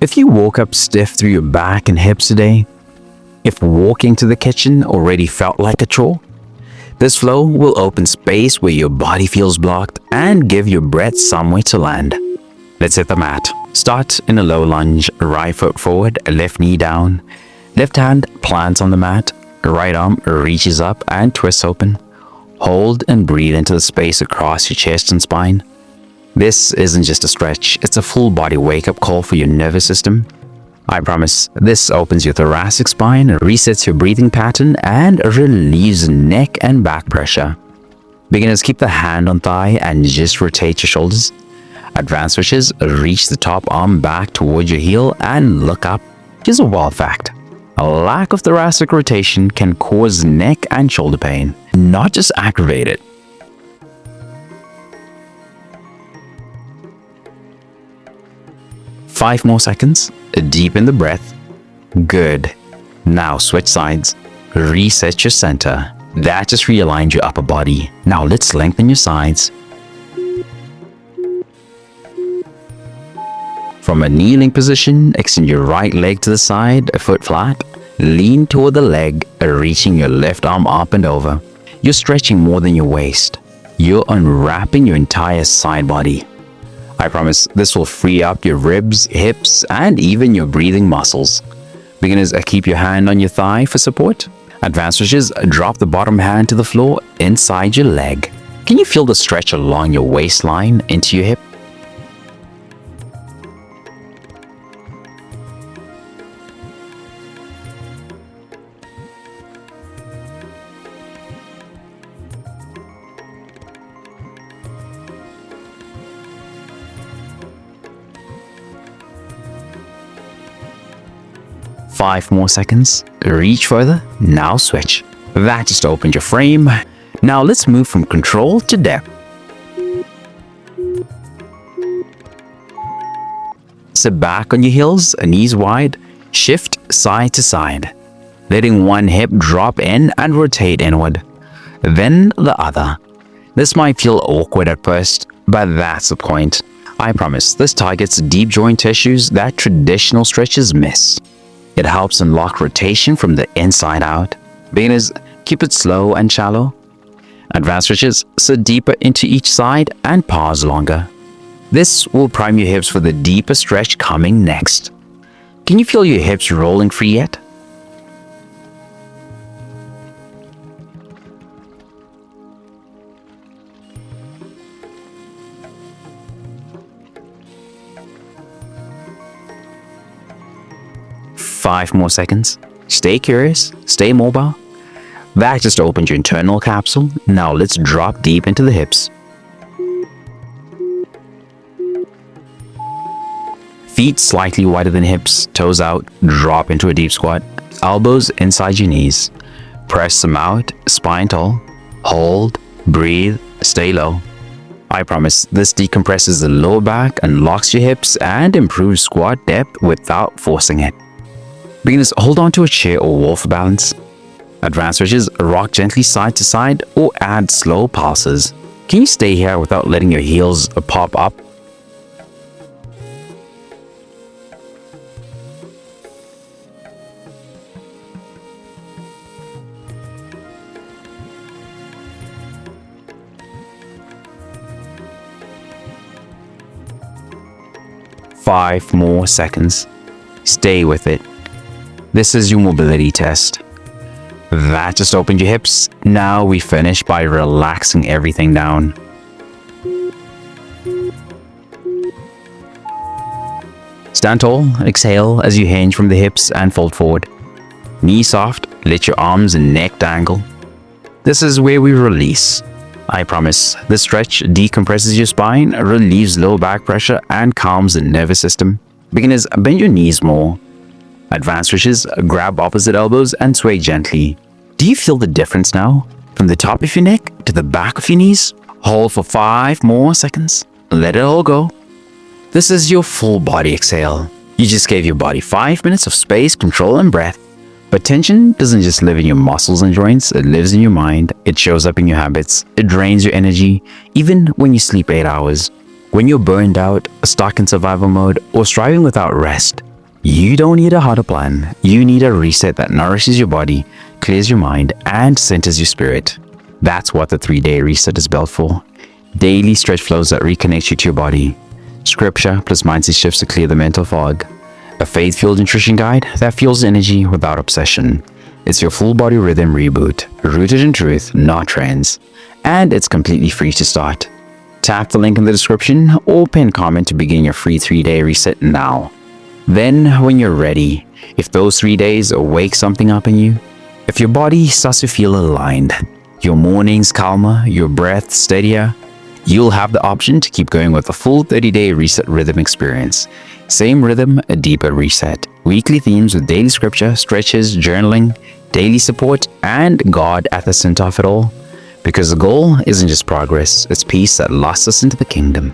If you woke up stiff through your back and hips today, if walking to the kitchen already felt like a chore, this flow will open space where your body feels blocked and give your breath somewhere to land. Let's hit the mat. Start in a low lunge, right foot forward, left knee down. Left hand plants on the mat, right arm reaches up and twists open. Hold and breathe into the space across your chest and spine. This isn't just a stretch, it's a full body wake-up call for your nervous system. I promise, this opens your thoracic spine, resets your breathing pattern, and relieves neck and back pressure. Beginners, keep the hand on thigh and just rotate your shoulders. Advanced switches, reach the top arm back towards your heel and look up. Here's a wild fact. A lack of thoracic rotation can cause neck and shoulder pain, not just aggravate it. Five more seconds. Deepen the breath. Good. Now switch sides. Reset your center. That just realigned your upper body. Now let's lengthen your sides. From a kneeling position, extend your right leg to the side, a foot flat. Lean toward the leg, reaching your left arm up and over. You're stretching more than your waist. You're unwrapping your entire side body. I promise this will free up your ribs, hips, and even your breathing muscles. Beginners, keep your hand on your thigh for support. Advanced switches, drop the bottom hand to the floor inside your leg. Can you feel the stretch along your waistline into your hip? Five more seconds. Reach further. Now switch. That just opened your frame. Now let's move from control to depth. Sit back on your heels, knees wide. Shift side to side, letting one hip drop in and rotate inward. Then the other. This might feel awkward at first, but that's the point. I promise this targets deep joint tissues that traditional stretches miss. It helps unlock rotation from the inside out. Beginners, keep it slow and shallow. Advanced stretches, sit deeper into each side and pause longer. This will prime your hips for the deeper stretch coming next. Can you feel your hips rolling free yet? Five more seconds. Stay curious, stay mobile. That just opened your internal capsule. Now let's drop deep into the hips. Feet slightly wider than hips, toes out, drop into a deep squat. Elbows inside your knees. Press them out, spine tall. Hold, breathe, stay low. I promise this decompresses the lower back, unlocks your hips, and improves squat depth without forcing it. Beginners, hold on to a chair or wall for balance. Advanced switches, rock gently side to side or add slow pulses. Can you stay here without letting your heels pop up? Five more seconds. Stay with it. This is your mobility test. That just opened your hips. Now we finish by relaxing everything down. Stand tall, exhale as you hinge from the hips and fold forward. Knee soft, let your arms and neck dangle. This is where we release. I promise, this stretch decompresses your spine, relieves low back pressure, and calms the nervous system. Beginners, bend your knees more. Advanced switches, grab opposite elbows and sway gently. Do you feel the difference now? From the top of your neck to the back of your knees? Hold for 5 more seconds. Let it all go. This is your full body exhale. You just gave your body 5 minutes of space, control, and breath. But tension doesn't just live in your muscles and joints, it lives in your mind. It shows up in your habits. It drains your energy, even when you sleep 8 hours. When you're burned out, stuck in survival mode, or striving without rest, You don't need a harder plan. You need a reset that nourishes your body, clears your mind, and centers your spirit. That's what the 3-day reset is built for. Daily stretch flows that reconnect you to your body. Scripture plus mindset shifts to clear the mental fog. A faith-fueled nutrition guide that fuels energy without obsession. It's your full body rhythm reboot, rooted in truth, not trends. And it's completely free to start. Tap the link in the description or pin comment to begin your free 3-day reset now. Then, when you're ready, if those 3 days wake something up in you, if your body starts to feel aligned, your mornings calmer, your breath steadier, you'll have the option to keep going with a full 30-day reset rhythm experience. Same rhythm, a deeper reset. Weekly themes with daily scripture, stretches, journaling, daily support, and God at the center of it all. Because the goal isn't just progress, it's peace that lasts us into the kingdom.